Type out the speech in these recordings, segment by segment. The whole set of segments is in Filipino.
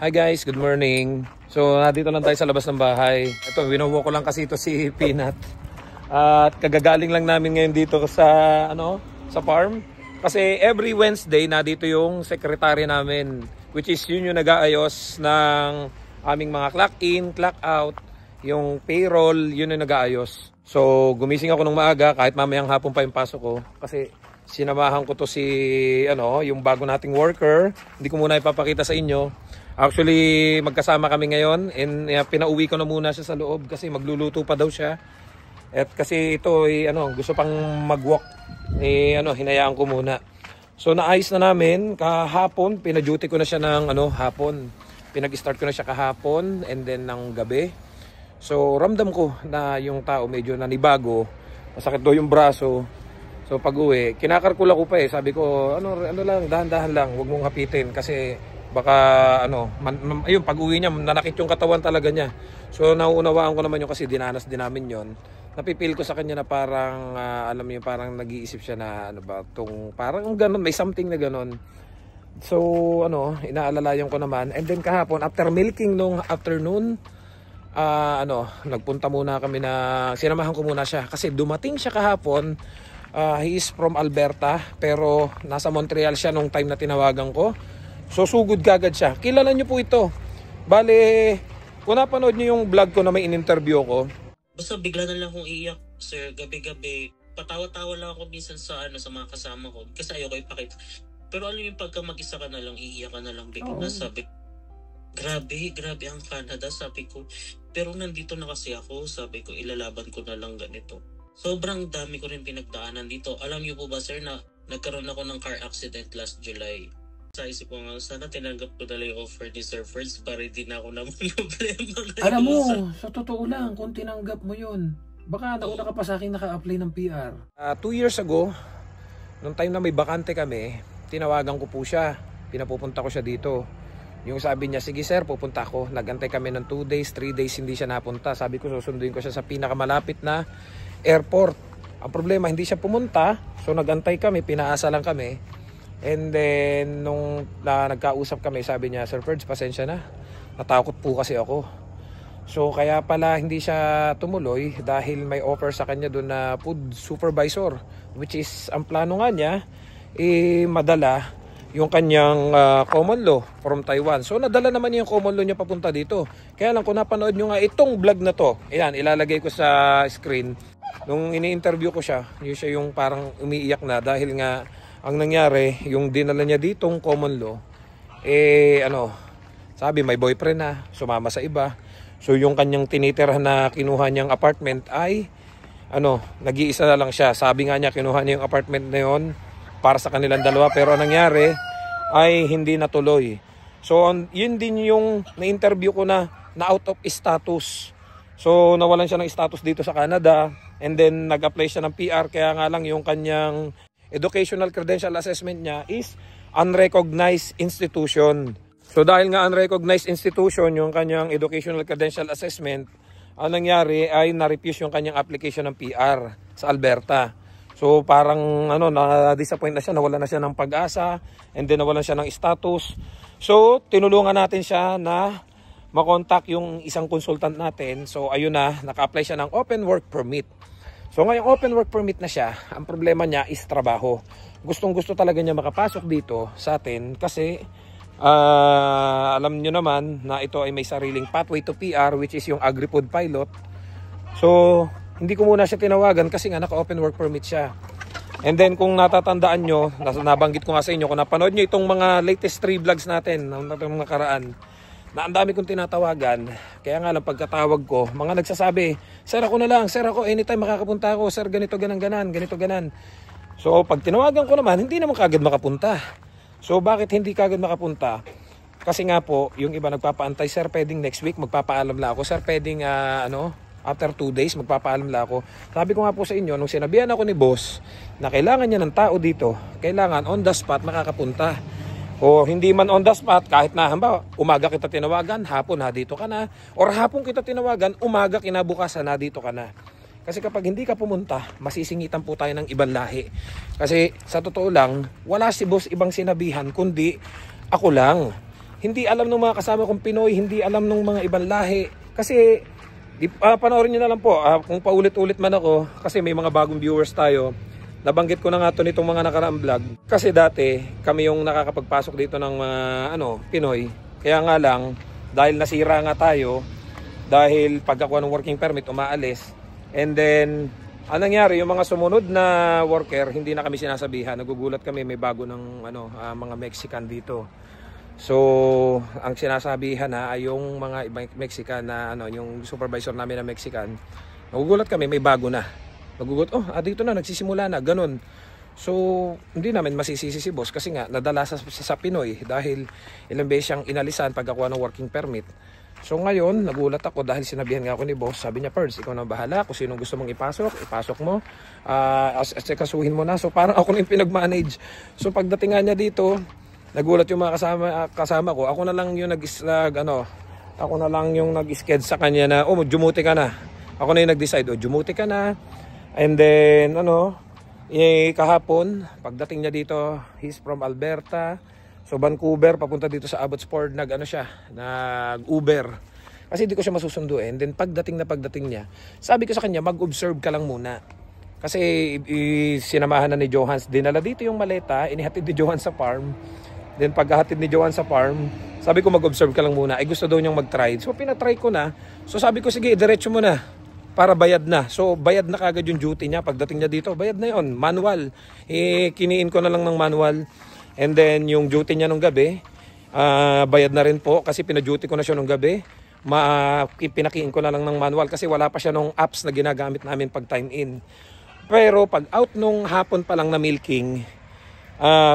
Hi guys, good morning. So nandito lang tayo sa labas ng bahay. Ito, winuwo ko lang kasi ito si Peanut. At kagagaling lang namin ngayon dito sa sa farm. Kasi every Wednesday na dito yung secretary namin, which is yun yung nag-aayos ng aming mga clock in, clock out, yung payroll, yun yung nag-aayos. So gumising ako ng maaga kahit mamayang hapon pa yung pasok ko kasi sinamahan ko to si yung bago nating worker. Hindi ko muna ipapakita sa inyo. Actually, magkasama kami ngayon and pinauwi ko na muna siya sa loob kasi magluluto pa daw siya. At kasi ito gusto pang mag-walk. Hinayaan ko muna. So naayos na namin kahapon, pina-duty ko na siya ng hapon. Pinag-start ko na siya kahapon and then ng gabi. So ramdam ko na yung tao medyo nanibago. Masakit daw yung braso. So pag-uwi, kinakarkula ko pa sabi ko, lang, dahan-dahan lang, huwag mong hapitin kasi baka ayun, pag-uwi niya nanakit yung katawan talaga niya. So nauunawaan ko naman yun kasi dinanas din namin yon. Napipil ko sa kanya na parang alam niyo, parang nag-iisip siya na parang ganun, may something na ganun. So inaalalayan ko naman. And then kahapon after milking nung afternoon, nagpunta muna kami sinamahan ko muna siya kasi dumating siya kahapon. He is from Alberta pero nasa Montreal siya nung time na tinawagan ko. So sugod kagad siya. Kilala niyo po ito. Bale, kung napanood niyo yung vlog ko na may in-interview ko. Basta bigla na lang akong iiyak, sir, gabi-gabi. Patawa-tawa lang ako minsan sa mga kasama ko kasi ayoko ipakita. Pero alam mo yung pagka mag-isa ka na lang, iiyak ka na lang bigla. Sabi, grabe ang Canada, sabi ko. Pero nandito na kasi ako, sabi ko, ilalaban ko na lang ganito. Sobrang dami ko rin pinagdaanan dito. Alam niyo po ba, sir, na nagkaroon ako ng car accident last July. Sa isip ko nga, sana tinanggap ko na yung offer ni Sir Ferds para hindi na ako naman problema. Alam mo, sa totoo lang, kung tinanggap mo yun, baka nauna ka pa sa akin naka-apply ng PR. 2 years ago, nung time na may bakante kami, tinawagan ko po siya. Pinapupunta ko siya dito. Yung sabi niya, sige sir, pupunta ako. Nagantay kami ng 2 days, 3 days, hindi siya napunta. Sabi ko, susunduin ko siya sa pinakamalapit na airport. Ang problema, hindi siya pumunta. So nagantay kami, pinaasa lang kami. And then nung nagkausap kami, sabi niya, Sir Ferds, pasensya na, natakot po kasi ako. So kaya pala hindi siya tumuloy dahil may offer sa kanya doon na food supervisor, which is ang plano nga niya madala yung kanyang common law from Taiwan. So nadala naman niya yung common law niya papunta dito. Kaya lang kung napanood nyo nga itong vlog na to, ayan, ilalagay ko sa screen. Nung ini-interview ko siya, yun siya yung parang umiiyak na dahil nga ang nangyari, yung dinala niya ditong common law, sabi may boyfriend na, sumama sa iba. So yung kanyang tinitirahan na kinuha niyang apartment ay, nag-iisa na lang siya. Sabi nga niya, kinuha niya yung apartment na yun para sa kanilang dalawa. Pero ang nangyari ay hindi natuloy. So yun din yung na-interview ko na out of status. So nawalan siya ng status dito sa Canada. And then nag-apply siya ng PR, kaya nga lang yung kanyang educational credential assessment niya is unrecognized institution. So dahil nga unrecognized institution yung kanyang educational credential assessment, ang nangyari ay na-refuse yung kanyang application ng PR sa Alberta. So parang na-disappoint na siya, nawala na siya ng pag-asa, and then nawalan siya ng status. So tinulungan natin siya na makontak yung isang consultant natin. So ayun na, naka-apply siya ng open work permit. So ngayong open work permit na siya, ang problema niya is trabaho. Gustong-gusto talaga niya makapasok dito sa atin kasi alam niyo naman na ito ay may sariling pathway to PR, which is yung agri-food pilot. So hindi ko muna siya tinawagan kasi nga naka-open work permit siya. And then kung natatandaan nyo, nabanggit ko nga sa inyo, kung napanood nyo itong mga latest 3 vlogs natin ng mga karaan, na ang dami kong tinatawagan. Kaya nga lang pagkatawag ko, mga nagsasabi, sir ako na lang, sir ako anytime makakapunta ako, sir ganito ganan, ganito ganan. So pag tinawagan ko naman, hindi naman kagad makapunta. So bakit hindi kagad makapunta? Kasi nga po, yung iba nagpapaantay, sir pwedeng next week magpapaalam lang ako, sir pwedeng after 2 days magpapaalam lang ako. Sabi ko nga po sa inyo, nung sinabihan ako ni boss na kailangan niya ng tao dito, kailangan on the spot makakapunta. O hindi man on the spot, kahit na umaga kita tinawagan, hapon dito ka na. Or hapon kita tinawagan, umaga kinabukasan dito ka na. Kasi kapag hindi ka pumunta, masisingitan po tayo ng ibang lahi. Kasi sa totoo lang, wala si boss ibang sinabihan, kundi ako lang. hindi alam ng mga kasama kong Pinoy, hindi alam ng mga ibang lahi. Kasi panoorin nyo na lang po, kung paulit-ulit man ako, kasi may mga bagong viewers tayo. Nabanggit ko na nga ito nitong mga nakaraang vlog. Kasi dati, kami yung nakakapagpasok dito ng Pinoy. Kaya nga lang, dahil nasira nga tayo, dahil pagkakuha ng working permit, umaalis. And then, anong nangyari, yung mga sumunod na worker, hindi na kami sinasabihan. Nagugulat kami, may bago ng mga Mexican dito. So, ang sinasabihan ay yung mga ibang Mexican na yung supervisor namin na Mexican. Nagugulat kami, may bago na. Nagugulat, dito na, nagsisimula na, ganun. So, hindi namin masisisi si boss kasi nga, nadala sa Pinoy dahil ilang beses siyang inalisan pagkakuha ng working permit. So, ngayon, nagulat ako dahil sinabihan nga ako ni boss, sabi niya, Perds, ikaw na bahala, kung sinong gusto mong ipasok mo, kasuhin mo na. So, parang ako na yung pinag-manage. So, pagdating nga niya dito, nagulat yung mga kasama ko, ako na lang yung nag-sked sa kanya na, jumuti ka na. Ako na yung nag-decide, jumuti ka na. And then, kahapon, pagdating niya dito, he's from Alberta. So, Vancouver, papunta dito sa Abbotsford, nag-Uber. Kasi hindi ko siya masusunduin. And then, pagdating niya, sabi ko sa kanya, mag-observe ka lang muna. Kasi, sinamahan na ni Johans, dinala dito yung maleta, inihatid ni Johans sa farm. Then, paghahatid ni Johans sa farm, sabi ko, mag-observe ka lang muna. Gusto daw niyang mag-try. So, pinatry ko na. So, sabi ko, sige, diretso mo na. Para bayad na. So, bayad na kagad yung duty niya. Pagdating niya dito, bayad na yon, manual. Kiniin ko na lang ng manual. And then, yung duty niya nung gabi, bayad na rin po. Kasi pina-duty ko na siya nung gabi. Pinakiin ko na lang ng manual. Kasi wala pa siya nung apps na ginagamit namin pag time in. Pero, pag out nung hapon pa lang na milking,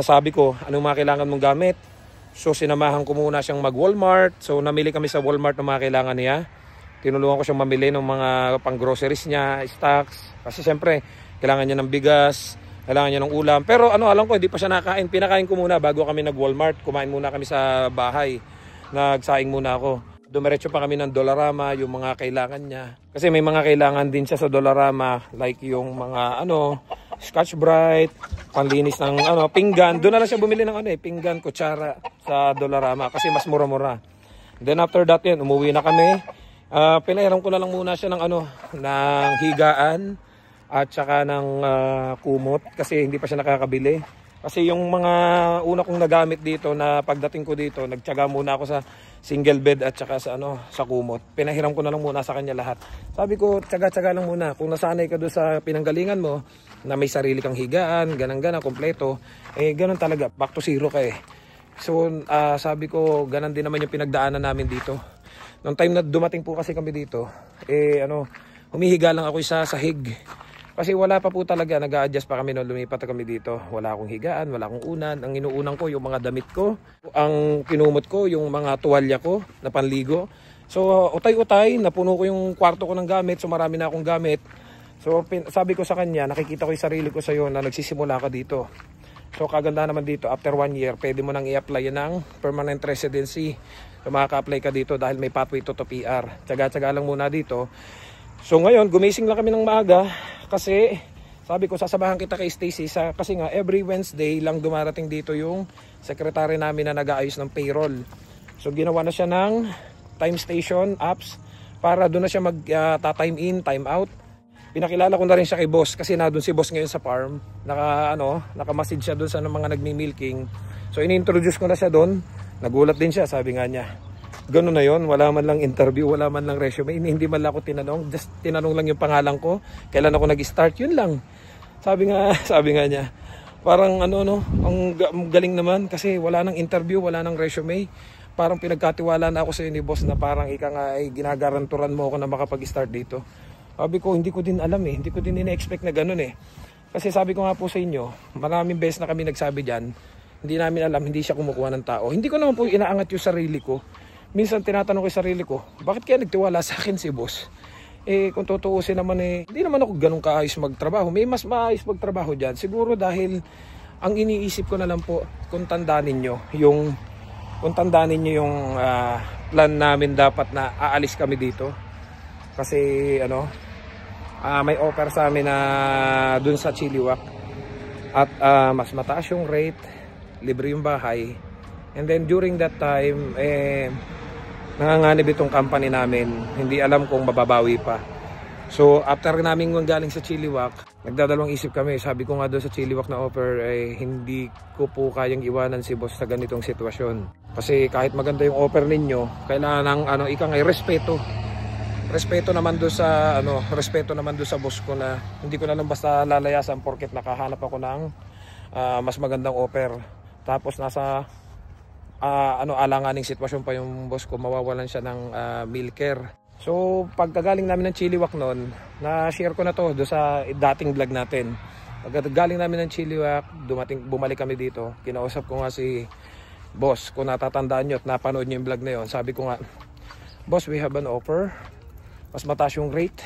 sabi ko, anong mga kailangan mong gamit? So, sinamahan ko muna siyang mag-Walmart. So, namili kami sa Walmart ng mga kailangan niya. Tinulungan ko siyang mamili ng mga pang-groceries niya, stocks. Kasi siyempre, kailangan niya ng bigas, kailangan niya ng ulam. Pero alam ko, hindi pa siya nakain. Pinakain ko muna bago kami nag-Walmart. Kumain muna kami sa bahay. Nagsaing muna ako. Dumiretso pa kami ng Dollarama, yung mga kailangan niya. Kasi may mga kailangan din siya sa Dollarama. Like yung mga Scotch Brite, panlinis ng pinggan. Doon na lang siya bumili ng pinggan, kutsara sa Dollarama. Kasi mas mura-mura. Then after that yun, umuwi na kami. Pinahiram ko na lang muna siya ng higaan at saka ng kumot kasi hindi pa siya nakakabili. Kasi yung mga una kong nagamit dito na pagdating ko dito, nagtiyaga muna ako sa single bed at saka sa kumot. Pinahiram ko na lang muna sa kanya lahat. Sabi ko, tiyaga-tiyaga lang muna. Kung nasanay ka doon sa pinanggalingan mo na may sarili kang higaan, ganang-gana, kompleto, ganun talaga, back to zero ka eh. So, sabi ko, ganon din naman yung pinagdaanan namin dito. Noong time na dumating po kasi kami dito, humihiga lang ako sa sahig. Kasi wala pa po talaga, nag-a-adjust pa kami nung lumipat kami dito. Wala akong higaan, wala akong unan. Ang inuunan ko, yung mga damit ko. Ang kinumot ko, yung mga tuwalya ko na panligo. So, utay-utay, napuno ko yung kwarto ko ng gamit. So, marami na akong gamit. So, sabi ko sa kanya, nakikita ko yung sarili ko sa'yo na nagsisimula ka dito. So, kaganda naman dito, after 1 year, pwede mo nang i-apply ng permanent residency. So, makaka-apply ka dito dahil may pathway to PR. Tsaga-tsaga lang muna dito. So, ngayon, gumising lang kami ng maaga kasi sabi ko, sasabahan kita kay Stacy kasi nga, every Wednesday lang dumarating dito yung secretary namin na nag-aayos ng payroll. So, ginawa na siya ng time station apps para doon na siya mag-time in, time out. Pinakilala ko na rin siya kay boss kasi na doon si boss ngayon sa farm. Naka-message siya doon sa mga nagmi-milking. So, ini-introduce ko na siya doon. Nagulat din siya, sabi nga niya. Gano'n na yon, wala man lang interview, wala man lang resume, hindi man lang ako tinanong, just tinanong lang yung pangalan ko, kailan ako nag-start, yun lang. Sabi nga niya, parang ang galing naman kasi wala nang interview, wala nang resume. Parang pinagkatiwala na ako sa ni boss na parang ika nga ay ginagaranturan mo ako na makapag-start dito. Sabi ko, hindi ko din alam hindi ko din ina-expect na gano'n Kasi sabi ko nga po sa inyo, maraming beses na kami nagsabi dyan, hindi namin alam, hindi siya kumukuha ng tao. Hindi ko naman po inaangat yung sarili ko. Minsan tinatanong ko yung sarili ko, bakit kaya nagtiwala sa akin si boss? Kung tutuusin naman hindi naman ako ganun kaayos magtrabaho. May mas maayos magtrabaho dyan. Siguro dahil ang iniisip ko na lang po, kung tandaan ninyo yung plan namin dapat na aalis kami dito. Kasi may offer sa amin na dun sa Chilliwack. At mas mataas yung rate, libre yung bahay, And then during that time, nanganganib itong company namin. Hindi alam kung mababawi pa. So after namin galing sa Chilliwack, nagdadalawang isip kami. Sabi ko nga doon sa Chilliwack na offer, hindi ko po kayang iwanan si boss sa ganitong sitwasyon. Kasi kahit maganda yung offer ninyo, kailangan ng respeto. Respeto naman doon sa boss ko, na hindi ko na lang basta lalayasan porket nakahanap ako ng mas magandang offer. Tapos nasa alanganing sitwasyon pa yung boss ko, mawawalan siya ng meal care. So pagkagaling namin ng Chilliwack noon, na-share ko na to do sa dating vlog natin. Pagkagaling namin ng Chilliwack, bumalik kami dito. Kinausap ko nga si boss, kung natatandaan nyo at napanood nyo yung vlog na yun. Sabi ko nga, boss, we have an offer. Mas mataas yung rate,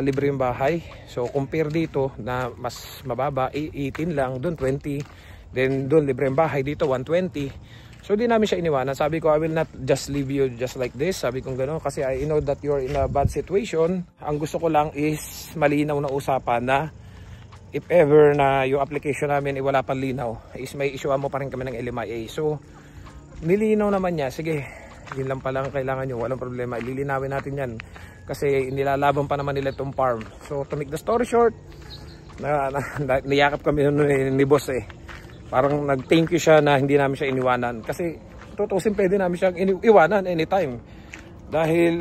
libre yung bahay. So compare dito na mas mababa, 18 lang, doon 20. Then doon libre yung bahay, dito 120. So di namin siya iniwanan. Sabi ko, I will not just leave you just like this. Sabi ko gano'n, kasi I know that you're in a bad situation. Ang gusto ko lang is malinaw na usapan na if ever na yung application namin wala pang linaw, is may issuean mo pa rin kami ng LMIA. So nilinaw naman niya, sige, yun lang palang kailangan nyo, walang problema, ililinawin natin yan. Kasi nilalaban pa naman nila itong farm. So to make the story short, niyakap kami ni boss Parang nag-thank you siya na hindi namin siya iniwanan. Kasi tutusin pwede namin siya iwanan anytime. Dahil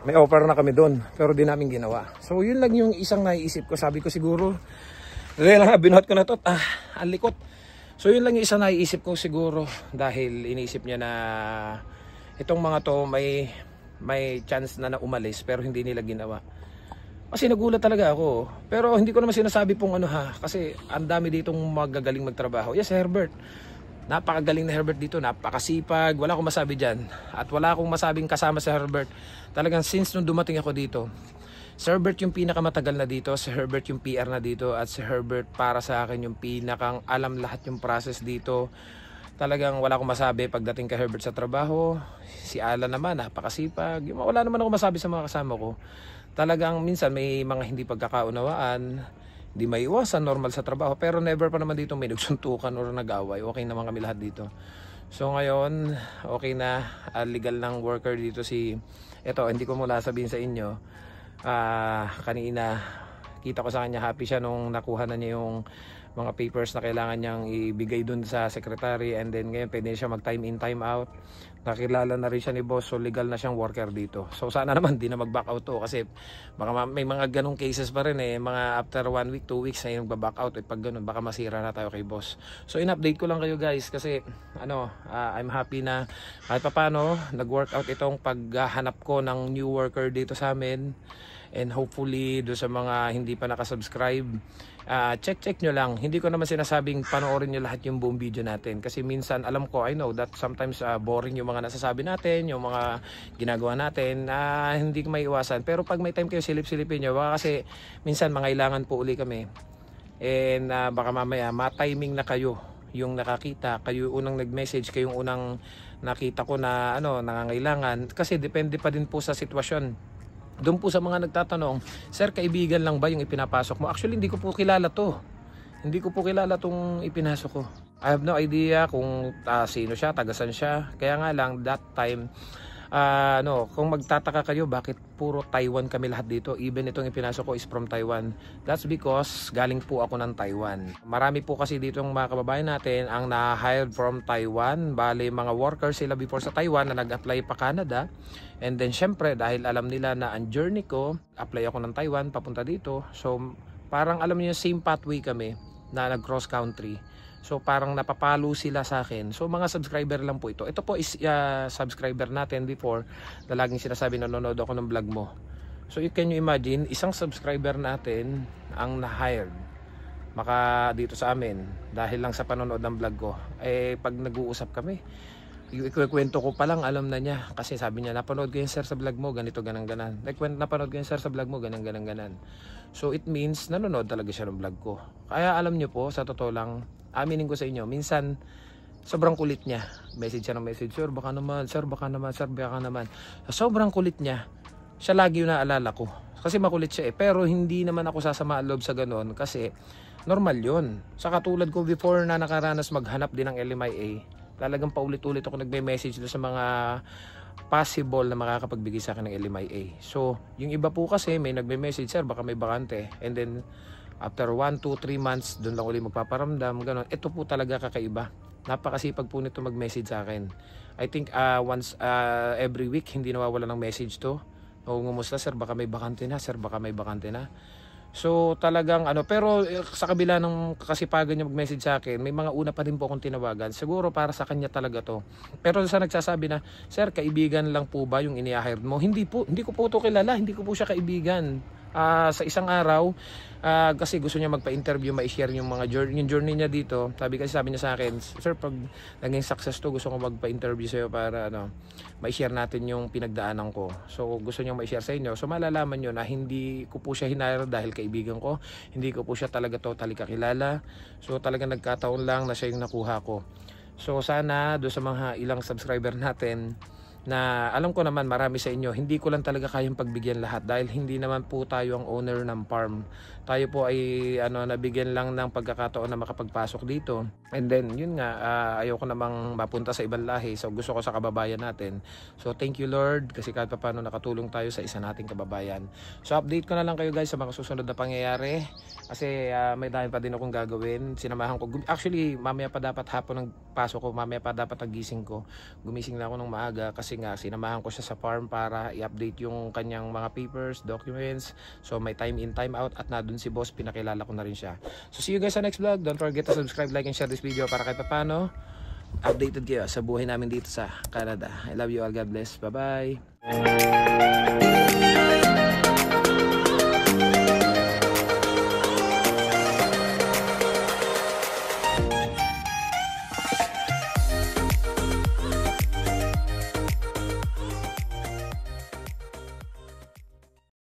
may offer na kami doon. Pero di namin ginawa. So yun lang yung isang naiisip ko. Sabi ko siguro, dahil binuhat ko na to, ang likot. So yun lang yung isang naiisip ko siguro. Dahil iniisip niya na itong mga to may chance na umalis pero hindi nila ginawa. Kasi nagulat talaga ako. Pero hindi ko naman sinasabi pong kasi ang dami ditong magagaling magtrabaho. Yes, Herbert. Napakagaling na Herbert dito, napakasipag. Wala akong masabi dyan. At wala akong masabing kasama sa Herbert. Talagang since nung dumating ako dito, si Herbert yung pinakamatagal na dito, si Herbert yung PR na dito, at si Herbert para sa akin yung pinakang alam lahat yung process dito. Talagang wala akong masabi pagdating kay Herbert sa trabaho. Si Alan naman, napakasipag. Wala naman ako masabi sa mga kasama ko. Talagang minsan may mga hindi pagkakaunawaan, hindi may iwasan, normal sa trabaho, pero never pa naman dito may nagsuntukan or nag-away. Okay naman kami lahat dito. So ngayon, okay na, legal ng worker dito hindi ko mula sabihin sa inyo, kanina kita ko sa kanya, happy siya nung nakuha na niya yung mga papers na kailangan niyang ibigay dun sa secretary, and then ngayon pwede siya mag time in time out. Nakilala na rin siya ni boss, so legal na siyang worker dito. So sana naman di na mag-back out to, kasi baka may mga ganong cases pa rin mga after 1 week, 2 weeks na yung mag-back out. Pag ganun baka masira na tayo kay boss. So in-update ko lang kayo guys, kasi I'm happy na kahit paano nag-work out itong paghahanap ko ng new worker dito sa amin. And hopefully do sa mga hindi pa nakasubscribe, check nyo lang. Hindi ko naman sinasabing panoorin nyo lahat yung buong video natin, kasi minsan alam ko, I know that sometimes boring yung mga nasasabi natin, yung mga ginagawa natin, hindi ko may iwasan. Pero pag may time kayo, silip-silipin nyo, baka kasi minsan mangailangan po uli kami, and baka mamaya ma-timing na kayo yung nakakita, kayo unang nag-message, kayong unang nakita ko na nangangailangan, kasi depende pa din po sa sitwasyon. Doon po sa mga nagtatanong, sir, kaibigan lang ba yung ipinapasok mo? Actually, hindi ko po kilala to. Hindi ko po kilala tong ipinasok ko. I have no idea kung sino siya, tagasan siya. Kaya nga lang, that time, kung magtataka kayo, bakit puro Taiwan kami lahat dito? Even itong ipinasok ko is from Taiwan. That's because galing po ako ng Taiwan. Marami po kasi dito yung mga kababayan natin ang na-hired from Taiwan. Bale, mga workers sila before sa Taiwan na nag-apply pa Canada. And then syempre, dahil alam nila na ang journey ko, apply ako ng Taiwan papunta dito. So parang alam niyo, same pathway kami na nag-cross country. So parang napapalo sila sa akin. So mga subscriber lang po ito. Ito po is subscriber natin before, na laging sinasabi na nanonood ako ng vlog mo. So can you imagine, isang subscriber natin ang na-hired dito sa amin dahil lang sa panonood ng vlog ko. Pag nag-uusap kami, ikukwento ko pa lang, alam na niya. Kasi sabi niya, napanood ko yun sir sa vlog mo, ganito, ganan. Napanood ko yun sir sa vlog mo, ganan. So it means, nanonood talaga siya ng vlog ko. Kaya alam niyo po, sa totoo lang, aminin ko sa inyo, minsan, sobrang kulit niya. Message siya ng message, sir, baka naman. Sobrang kulit niya. Siya lagi yung naalala ko. Kasi makulit siya Pero hindi naman ako sasama ang loob sa ganon, kasi normal yun. Sa katulad ko before na nakaranas maghanap din ng LMIA, Talagang paulit-ulit ako nagme-message doon sa mga possible na makakapagbigay sa akin ng LMIA. So, yung iba po kasi may nagme-message, sir, baka may bakante. And then, after 1, 2, 3 months, doon lang ulit magpaparamdam, gano'n. Ito po talaga kakaiba. Napakasipag po nito mag-message sa akin. I think once every week, hindi nawawala ng message to. O ngumusta, sir, baka may bakante na, sir, baka may bakante na. So talagang pero sa kabila ng kasipagan niya mag-message sa akin, may mga una pa din po akong tinawagan. Siguro para sa kanya talaga to. Pero sa nagsasabi na, sir, kaibigan lang po ba yung ini-hire mo? Hindi po, hindi ko po to kilala, hindi ko po siya kaibigan. Sa isang araw, kasi gusto niya magpa-interview, ma-share yung mga journey niya dito. Sabi niya sa akin, sir, pag naging success to, gusto ko magpa-interview sa'yo para ma-share natin yung pinagdaanan ko. So gusto niya ma-share sa inyo. So malalaman nyo na hindi ko po siya hinire dahil kaibigan ko. Hindi ko po siya talaga totally kakilala. So talagang nagkataon lang na siya yung nakuha ko. So sana do sa mga ilang subscriber natin na alam ko naman marami sa inyo, hindi ko lang talaga kayang pagbigyan lahat dahil hindi naman po tayo ang owner ng farm. Tayo po ay nabigyan lang ng pagkakataon na makapagpasok dito. And then yun nga, ayoko namang mapunta sa ibang lahi. So gusto ko sa kababayan natin. So thank you Lord kasi kahit paano nakatulong tayo sa isa nating kababayan. So update ko na lang kayo guys sa mga susunod na pangyayari kasi may dahil pa din akong gagawin. Sinamahan ko. Actually mamaya pa dapat hapon ng pasok ko, mamaya pa dapat ang gising ko. Gumising na ako ng maaga kasi nga sinamahan ko siya sa farm para i-update yung kanyang mga papers, documents. So may time in, time out at na dun si boss, pinakilala ko na rin siya. So see you guys sa next vlog. Don't forget to subscribe, like, and share this video para kahit paano updated kayo sa buhay namin dito sa Canada. I love you all. God bless. Bye bye.